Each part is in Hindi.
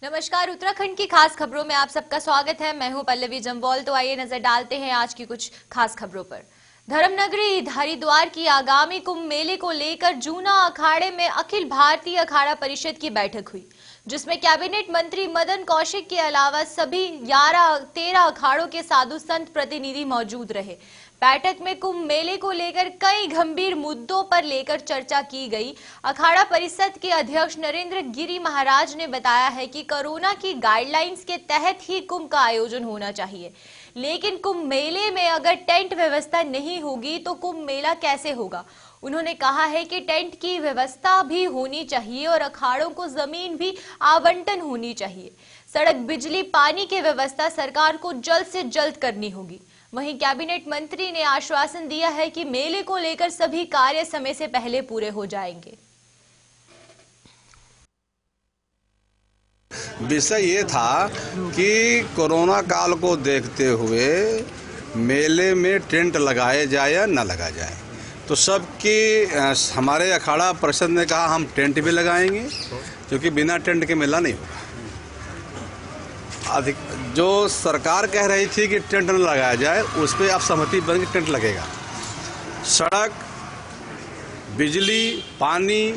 नमस्कार, उत्तराखंड की खास खबरों में आप सबका स्वागत है। मैं हूं पल्लवी जम्वाल। तो आइए नजर डालते हैं आज की कुछ खास खबरों पर। धर्मनगरी हरिद्वार की आगामी कुंभ मेले को लेकर जूना अखाड़े में अखिल भारतीय अखाड़ा परिषद की बैठक हुई, जिसमें कैबिनेट मंत्री मदन कौशिक के अलावा सभी 13 अखाड़ों के साधु संत प्रतिनिधि मौजूद रहे। बैठक में कुंभ मेले को लेकर कई गंभीर मुद्दों पर लेकर चर्चा की गई। अखाड़ा परिषद के अध्यक्ष नरेंद्र गिरी महाराज ने बताया है कि कोरोना की गाइडलाइंस के तहत ही कुंभ का आयोजन होना चाहिए, लेकिन कुंभ मेले में अगर टेंट व्यवस्था नहीं होगी तो कुंभ मेला कैसे होगा। उन्होंने कहा है कि टेंट की व्यवस्था भी होनी चाहिए और अखाड़ों को जमीन भी आवंटन होनी चाहिए। सड़क, बिजली, पानी की व्यवस्था सरकार को जल्द से जल्द करनी होगी। वहीं कैबिनेट मंत्री ने आश्वासन दिया है कि मेले को लेकर सभी कार्य समय से पहले पूरे हो जाएंगे। विषय ये था कि कोरोना काल को देखते हुए मेले में टेंट लगाए जाए या न लगाया जाए। तो सबकी हमारे अखाड़ा परिषद ने कहा हम टेंट भी लगाएंगे, क्योंकि बिना टेंट के मेला नहीं होगा। जो सरकार कह रही थी कि टेंट न लगाया जाए, उस पर अब सहमति बन के टेंट लगेगा। सड़क, बिजली, पानी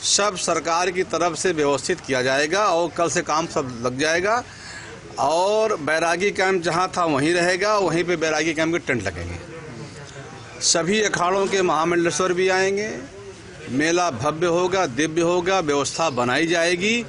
सब सरकार की तरफ से व्यवस्थित किया जाएगा और कल से काम सब लग जाएगा। और बैरागी कैंप जहां था वहीं रहेगा, वहीं पे बैरागी कैंप के टेंट लगेंगे। सभी अखाड़ों के महामंडलेश्वर भी आएंगे। मेला भव्य होगा, दिव्य होगा, व्यवस्था बनाई जाएगी।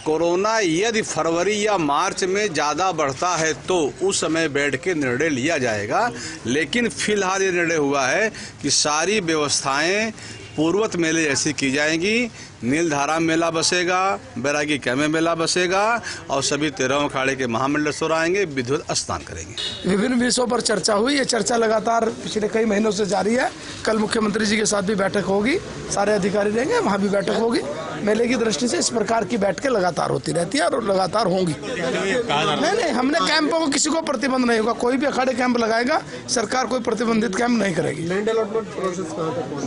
कोरोना यदि फरवरी या मार्च में ज़्यादा बढ़ता है तो उस समय बैठ के निर्णय लिया जाएगा, लेकिन फिलहाल ये निर्णय हुआ है कि सारी व्यवस्थाएं पूर्वत मेले जैसी की जाएंगी। नीलधारा मेला बसेगा, बैरागी कैंप में मेला बसेगा और सभी 13 अखाड़े के महामंडलेश्वर आएंगे, विधिवत स्नान करेंगे। विभिन्न विषयों पर चर्चा हुई। ये चर्चा लगातार पिछले कई महीनों से जारी है। कल मुख्यमंत्री जी के साथ भी बैठक होगी, सारे अधिकारी रहेंगे, वहाँ भी बैठक होगी। मेले की दृष्टि से इस प्रकार की बैठकें लगातार होती रहती है और लगातार होंगी। नहीं, हमने कैंपों को किसी को प्रतिबंध नहीं होगा। कोई भी अखाड़े कैंप लगाएगा, सरकार कोई प्रतिबंधित कैंप नहीं करेगी।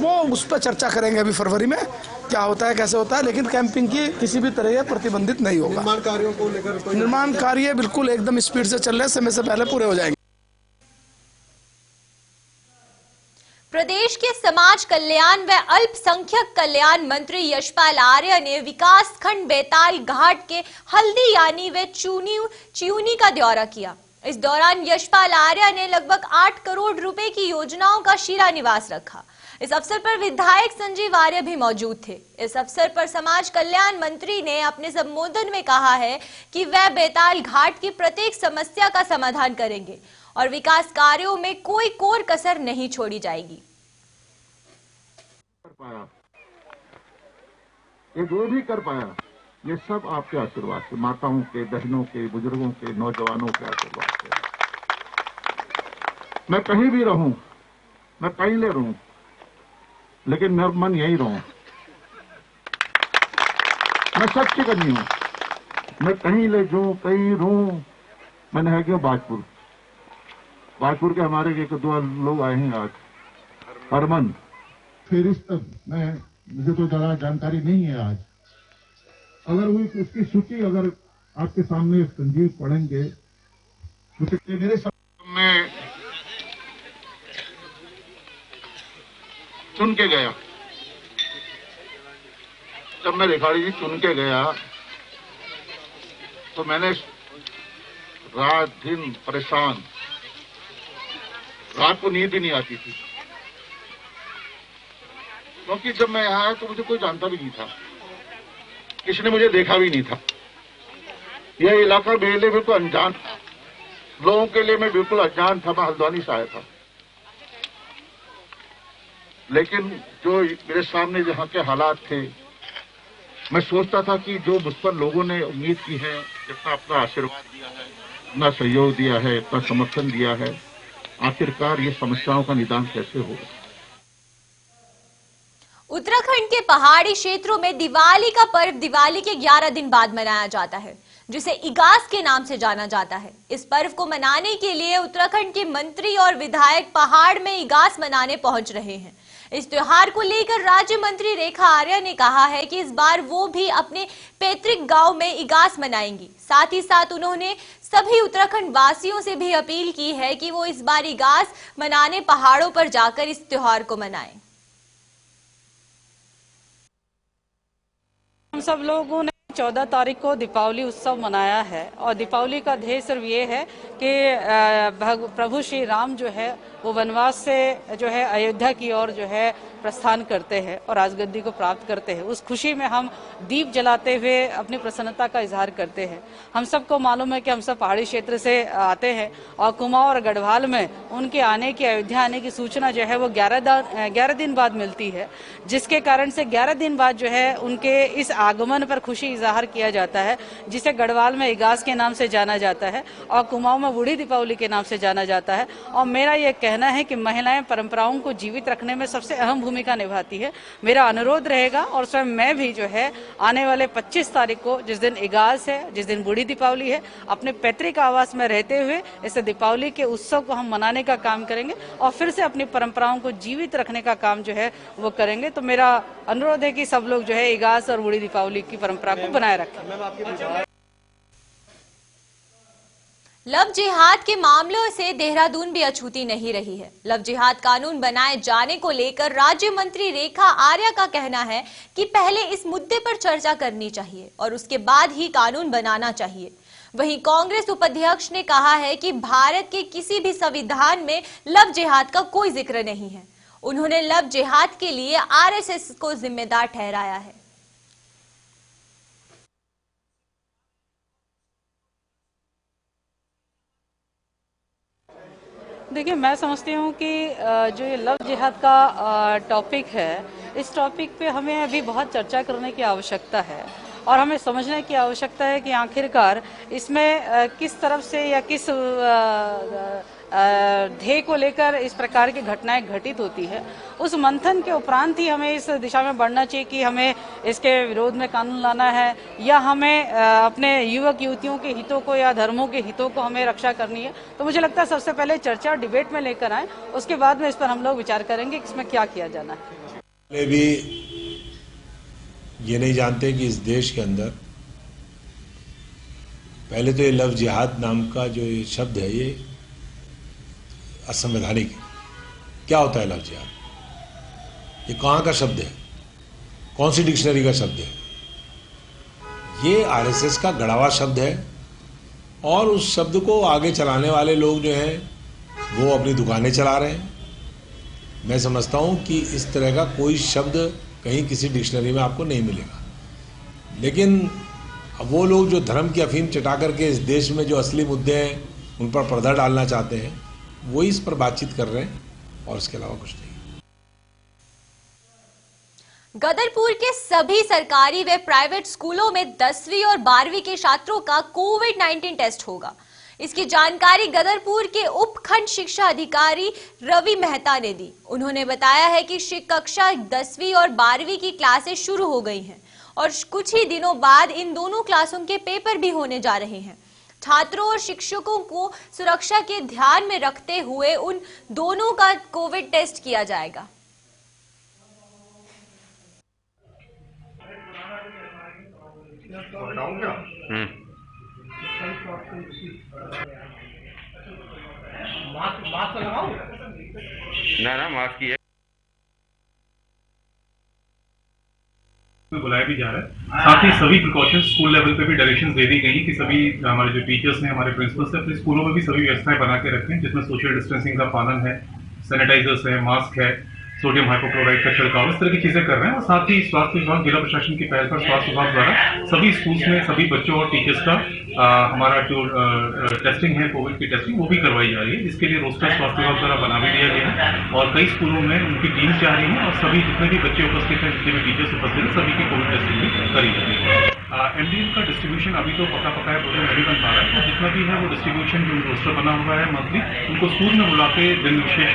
वो उस पर चर्चा करेंगे अभी फरवरी में, क्या होता है कैसे होता है, लेकिन कैंपिंग की किसी भी तरह प्रतिबंधित नहीं होगा। निर्माण कार्यों को लेकर निर्माण कार्य बिल्कुल एकदम स्पीड से चल रहे हैं, समय से पहले पूरे हो जाएंगे। प्रदेश के समाज कल्याण व अल्पसंख्यक कल्याण मंत्री यशपाल आर्य ने विकास खंड बेताल घाट के हल्दीयानी व चियूनी का दौरा किया। इस दौरान यशपाल आर्य ने लगभग 8 करोड़ रुपए की योजनाओं का शिलान्यास रखा। इस अवसर पर विधायक संजीव आर्य भी मौजूद थे। इस अवसर पर समाज कल्याण मंत्री ने अपने संबोधन में कहा है कि वह बेताल घाट की प्रत्येक समस्या का समाधान करेंगे और विकास कार्यों में कोई कोर कसर नहीं छोड़ी जाएगी। ये जो भी कर पाया, ये सब आपके आशीर्वाद से, माताओं के, बहनों के, बुजुर्गों के, नौजवानों के आशीर्वाद से। मैं कहीं भी रहूं, मैं कहीं ले रहूं, लेकिन मेरा मन यही रहूं। मैं सच की करनी हूं, मैं कहीं ले जाऊं, कहीं रहूं। मैंने है क्यों बाजपुर के हमारे एक दो लोग आए हैं आज, हरमन। फिर इस मुझे तो ज़्यादा जानकारी नहीं है आज। अगर हुई उसकी सूची अगर आपके सामने संजीव पढ़ेंगे तो मेरे सामने चुन के गया। जब मैं रेखाड़ी जी चुन के गया तो मैंने रात दिन परेशान, रात को नींद भी नहीं आती थी, क्योंकि जब मैं यहाँ आया तो मुझे कोई जानता भी नहीं था, किसी ने मुझे देखा भी नहीं था। यह इलाका मेरे लिए बिल्कुल अनजान था, लोगों के लिए मैं बिल्कुल अनजान था। मैं हल्द्वानी से आया था, लेकिन जो मेरे सामने यहाँ के हालात थे, मैं सोचता था कि जो मुझ पर लोगों ने उम्मीद की है, जितना अपना आशीर्वाद दिया है, इतना सहयोग दिया है, इतना समर्थन दिया है, आखिरकार ये समस्याओं का निदान कैसे होगा। उत्तराखंड के पहाड़ी क्षेत्रों में दिवाली का पर्व दिवाली के 11 दिन बाद मनाया जाता है, जिसे इगास के नाम से जाना जाता है। इस पर्व को मनाने के लिए उत्तराखंड के मंत्री और विधायक पहाड़ में इगास मनाने पहुंच रहे हैं। इस त्योहार को लेकर राज्य मंत्री रेखा आर्या ने कहा है कि इस बार वो भी अपने पैतृक गांव में इगास मनाएंगी। साथ ही साथ उन्होंने सभी उत्तराखंड वासियों से भी अपील की है कि वो इस बार इगास मनाने पहाड़ों पर जाकर इस त्योहार को मनाएं। हम सब लोगों ने 14 तारीख को दीपावली उत्सव मनाया है और दीपावली का ध्येय सिर्फ ये है कि प्रभु श्री राम जो है वो वनवास से जो है अयोध्या की ओर जो है प्रस्थान करते हैं और राजगद्दी को प्राप्त करते हैं। उस खुशी में हम दीप जलाते हुए अपनी प्रसन्नता का इजहार करते हैं। हम सबको मालूम है कि हम सब पहाड़ी क्षेत्र से आते हैं और कुमाऊं और गढ़वाल में उनके आने की, अयोध्या आने की सूचना जो है वो 11 दिन बाद मिलती है, जिसके कारण से 11 दिन बाद जो है उनके इस आगमन पर खुशी इजहार किया जाता है, जिसे गढ़वाल में इगास के नाम से जाना जाता है और कुमाऊं में बूढ़ी दीपावली के नाम से जाना जाता है। और मेरा ये कहना है कि महिलाएं परंपराओं को जीवित रखने में सबसे अहम भूमिका निभाती है। मेरा अनुरोध रहेगा और स्वयं मैं भी जो है आने वाले 25 तारीख को, जिस दिन इगास है, जिस दिन बूढ़ी दीपावली है, अपने पैतृक आवास में रहते हुए इस दीपावली के उत्सव को हम मनाने का काम करेंगे और फिर से अपनी परंपराओं को जीवित रखने का काम जो है वो करेंगे। तो मेरा अनुरोध है कि सब लोग जो है इगास और बूढ़ी दीपावली की परंपरा को बनाए रखें। लव जिहाद के मामलों से देहरादून भी अछूती नहीं रही है। लव जिहाद कानून बनाए जाने को लेकर राज्य मंत्री रेखा आर्या का कहना है कि पहले इस मुद्दे पर चर्चा करनी चाहिए और उसके बाद ही कानून बनाना चाहिए। वहीं कांग्रेस उपाध्यक्ष ने कहा है कि भारत के किसी भी संविधान में लव जिहाद का कोई जिक्र नहीं है। उन्होंने लव जिहाद के लिए आरएसएस को जिम्मेदार ठहराया है। देखिए, मैं समझती हूँ कि जो ये लव जिहाद का टॉपिक है, इस टॉपिक पे हमें अभी बहुत चर्चा करने की आवश्यकता है और हमें समझने की आवश्यकता है कि आखिरकार इसमें किस तरफ से या किस ध्येय को लेकर इस प्रकार की घटनाएं घटित होती है। उस मंथन के उपरांत ही हमें इस दिशा में बढ़ना चाहिए कि हमें इसके विरोध में कानून लाना है या हमें अपने युवक युवतियों के हितों को या धर्मों के हितों को हमें रक्षा करनी है। तो मुझे लगता है सबसे पहले चर्चा और डिबेट में लेकर आए, उसके बाद में इस पर हम लोग विचार करेंगे कि इसमें क्या किया जाना है। भी ये नहीं जानते कि इस देश के अंदर पहले तो ये लव जिहाद नाम का जो ये शब्द है ये असंवैधानिक है। क्या होता है लव जिहाद? ये कहाँ का शब्द है? कौन सी डिक्शनरी का शब्द है? ये आरएसएस का गढ़ा हुआ शब्द है और उस शब्द को आगे चलाने वाले लोग जो हैं वो अपनी दुकानें चला रहे हैं। मैं समझता हूँ कि इस तरह का कोई शब्द कहीं किसी डिक्शनरी में आपको नहीं मिलेगा। लेकिन अब वो लोग जो धर्म की अफीम चटा करके इस देश में जो असली मुद्दे हैं उन पर पर्दा डालना चाहते हैं, वो इस पर बातचीत कर रहे हैं और इसके अलावा कुछ नहीं। गदरपुर के सभी सरकारी व प्राइवेट स्कूलों में 10वीं और 12वीं के छात्रों का कोविड-19 टेस्ट होगा। इसकी जानकारी गदरपुर के उपखंड शिक्षा अधिकारी रवि मेहता ने दी। उन्होंने बताया है कि कक्षा 10वीं और 12वीं की क्लासें शुरू हो गई हैं और कुछ ही दिनों बाद इन दोनों क्लासों के पेपर भी होने जा रहे हैं। छात्रों और शिक्षकों को सुरक्षा के ध्यान में रखते हुए उन दोनों का कोविड टेस्ट किया जाएगा। मास्क लगाओ ना मास्क ही है। बुलाया भी जा रहा है। साथ ही सभी प्रिकॉशंस स्कूल लेवल पे भी डायरेक्शंस दे दी गई हैं कि सभी हमारे जो टीचर्स हैं, हमारे प्रिंसिपल्स हैं, अपने स्कूलों में भी सभी व्यवस्थाएं बना के रखें, जिसमें सोशल डिस्टेंसिंग का पालन है, सैनिटाइजर्स है, मास्क है, सोडियम हाइपोक्लोराइड का छिड़काव, इस तरह की चीजें कर रहे हैं। और साथ ही स्वास्थ्य विभाग, जिला प्रशासन की पहल पर स्वास्थ्य विभाग द्वारा सभी स्कूल्स में सभी बच्चों और टीचर्स का हमारा जो टेस्टिंग है, कोविड की टेस्टिंग, वो भी करवाई जा रही है, जिसके लिए रोस्टर स्वास्थ्य विभाग द्वारा बना भी दिया गया है और कई स्कूलों में उनकी टीम्स जा रही है और सभी जितने भी बच्चे उपस्थित हैं, जितने भी टीचर्स उपस्थित हैं, सभी की कोविड टेस्टिंग भी करी जा रही है। एमडीएम का डिस्ट्रीब्यूशन अभी तो पका है, भोजन नहीं बन पा रहा है, तो जितना भी है वो डिस्ट्रीब्यूशन जो रोस्टर बना हुआ है मंथली, उनको स्कूल में बुला के दिन विशेष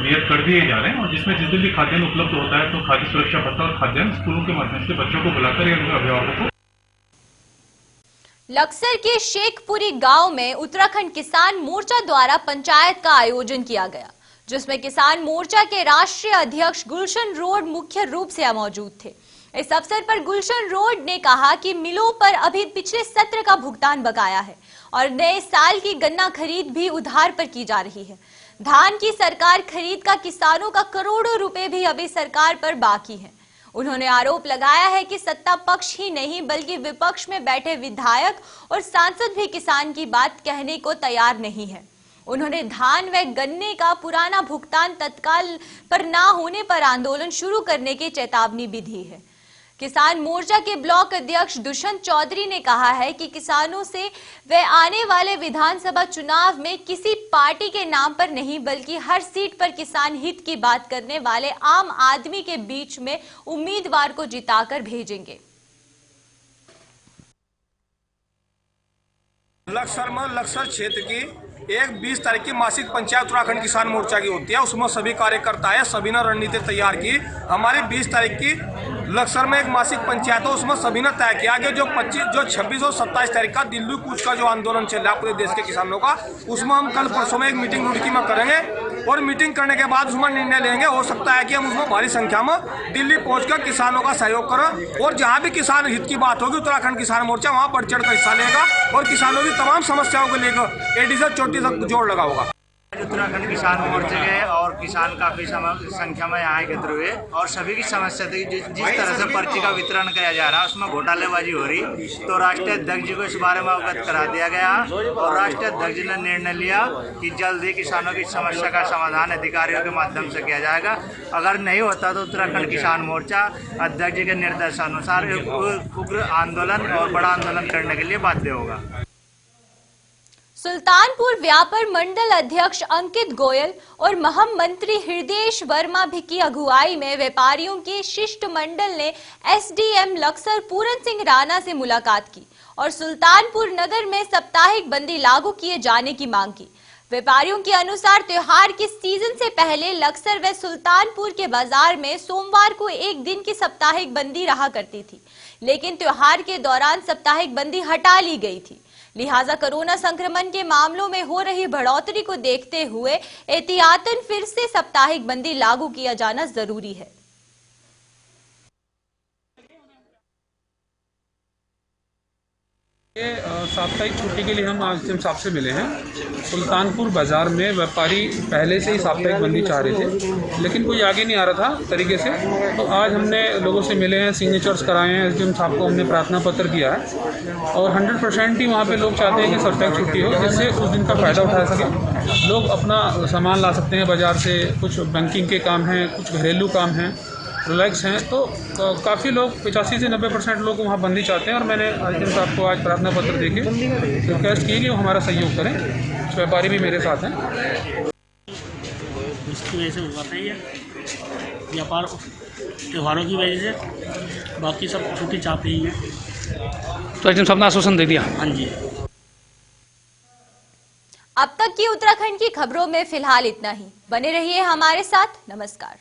नियत कर दिए जा रहे हैं और जिसमें जिस दिन भी खाद्यान्न उपलब्ध होता है तो खाद्य सुरक्षा भत्ता और खाद्यान्न स्कूलों के माध्यम से बच्चों को बुलाकर या उनके अभिभावकों को। लक्सर के शेखपुरी गांव में उत्तराखंड किसान मोर्चा द्वारा पंचायत का आयोजन किया गया, जिसमें किसान मोर्चा के राष्ट्रीय अध्यक्ष गुलशन रोड मुख्य रूप से मौजूद थे। इस अवसर पर गुलशन रोड ने कहा कि मिलों पर अभी पिछले सत्र का भुगतान बकाया है और नए साल की गन्ना खरीद भी उधार पर की जा रही है। धान की सरकार खरीद का किसानों का करोड़ों रुपए भी अभी सरकार पर बाकी है। उन्होंने आरोप लगाया है कि सत्ता पक्ष ही नहीं बल्कि विपक्ष में बैठे विधायक और सांसद भी किसान की बात कहने को तैयार नहीं है। उन्होंने धान व गन्ने का पुराना भुगतान तत्काल पर ना होने पर आंदोलन शुरू करने की चेतावनी भी दी है। किसान मोर्चा के ब्लॉक अध्यक्ष दुष्यंत चौधरी ने कहा है कि किसानों से वे आने वाले विधानसभा चुनाव में किसी पार्टी के नाम पर नहीं बल्कि हर सीट पर किसान हित की बात करने वाले आम आदमी के बीच में उम्मीदवार को जिताकर भेजेंगे। लक्सर क्षेत्र की 20 तारीख की मासिक पंचायत उत्तराखंड किसान मोर्चा की होती है। उसमें सभी कार्यकर्ता है, सभी ने रणनीति तैयार की। हमारी 20 तारीख की लक्सर में एक मासिक पंचायत हो, उसमें सभी ने तय किया कि जो 26 और 27 तारीख का दिल्ली कूच का जो आंदोलन चल रहा है पूरे देश के किसानों का, उसमें हम कल परसों में एक मीटिंग रुड़की में करेंगे और मीटिंग करने के बाद उसमें निर्णय लेंगे। हो सकता है कि हम उसमें भारी संख्या में दिल्ली पहुंचकर किसानों का सहयोग करें और जहां भी किसान हित की बात होगी उत्तराखंड किसान मोर्चा वहां बढ़ चढ़ कर हिस्सा लेगा और किसानों की तमाम समस्याओं को लेकर एडी से चोटी तक जोड़ लगा होगा। उत्तराखंड किसान मोर्चे के और किसान काफी संख्या में यहाँ एकत्र हुए और सभी की समस्या थी। जिस तरह से पर्ची का वितरण किया जा रहा है उसमें घोटालेबाजी हो रही, तो राष्ट्रीय अध्यक्ष जी को इस बारे में अवगत करा दिया गया और राष्ट्रीय अध्यक्ष जी ने निर्णय लिया कि जल्द ही किसानों की समस्या का समाधान अधिकारियों के माध्यम से किया जाएगा। अगर नहीं होता तो उत्तराखंड किसान मोर्चा अध्यक्ष जी के निर्देशानुसार उग्र आंदोलन और बड़ा आंदोलन करने के लिए बाध्य होगा। सुल्तानपुर व्यापार मंडल अध्यक्ष अंकित गोयल और महामंत्री हृदयेश वर्मा भी की अगुवाई में व्यापारियों के शिष्टमंडल ने एसडीएम लक्सर पूरन सिंह राणा से मुलाकात की और सुल्तानपुर नगर में साप्ताहिक बंदी लागू किए जाने की मांग की। व्यापारियों के अनुसार त्योहार के सीजन से पहले लक्सर व सुल्तानपुर के बाजार में सोमवार को एक दिन की साप्ताहिक बंदी रहा करती थी, लेकिन त्योहार के दौरान साप्ताहिक बंदी हटा ली गई थी। लिहाजा कोरोना संक्रमण के मामलों में हो रही बढ़ोतरी को देखते हुए एहतियातन फिर से साप्ताहिक बंदी लागू किया जाना जरूरी है। साप्ताहिक छुट्टी के लिए हम आज एसडीएम साहब से मिले हैं। सुल्तानपुर बाजार में व्यापारी पहले से ही साप्ताहिक बंदी चाह रहे थे, लेकिन कोई आगे नहीं आ रहा था तरीके से। तो आज हमने लोगों से मिले हैं, सिग्नेचर्स कराए हैं, एसडीएम साहब को हमने प्रार्थना पत्र किया है और 100% ही वहाँ पे लोग चाहते हैं कि साप्ताहिक छुट्टी हो, जिससे उस दिन का फ़ायदा उठा सकें। लोग अपना सामान ला सकते हैं बाज़ार से, कुछ बैंकिंग के काम हैं, कुछ घरेलू काम हैं, रिलैक्स हैं। तो काफ़ी लोग 85 से 90% लोग वहाँ बंदी चाहते हैं और मैंने एसडीएम साहब को आज प्रार्थना पत्र देके रिक्वेस्ट की कि वो हमारा सहयोग करें। व्यापारी भी मेरे साथ हैं। इसकी वजह से हुआ है, व्यापार त्योहारों की वजह से, बाकी सब छुट्टी चाहते ही हैं। तो एसडीएम साहब ने आश्वासन दे दिया। हाँ जी। अब तक की उत्तराखंड की खबरों में फिलहाल इतना ही। बने रहिए हमारे साथ। नमस्कार।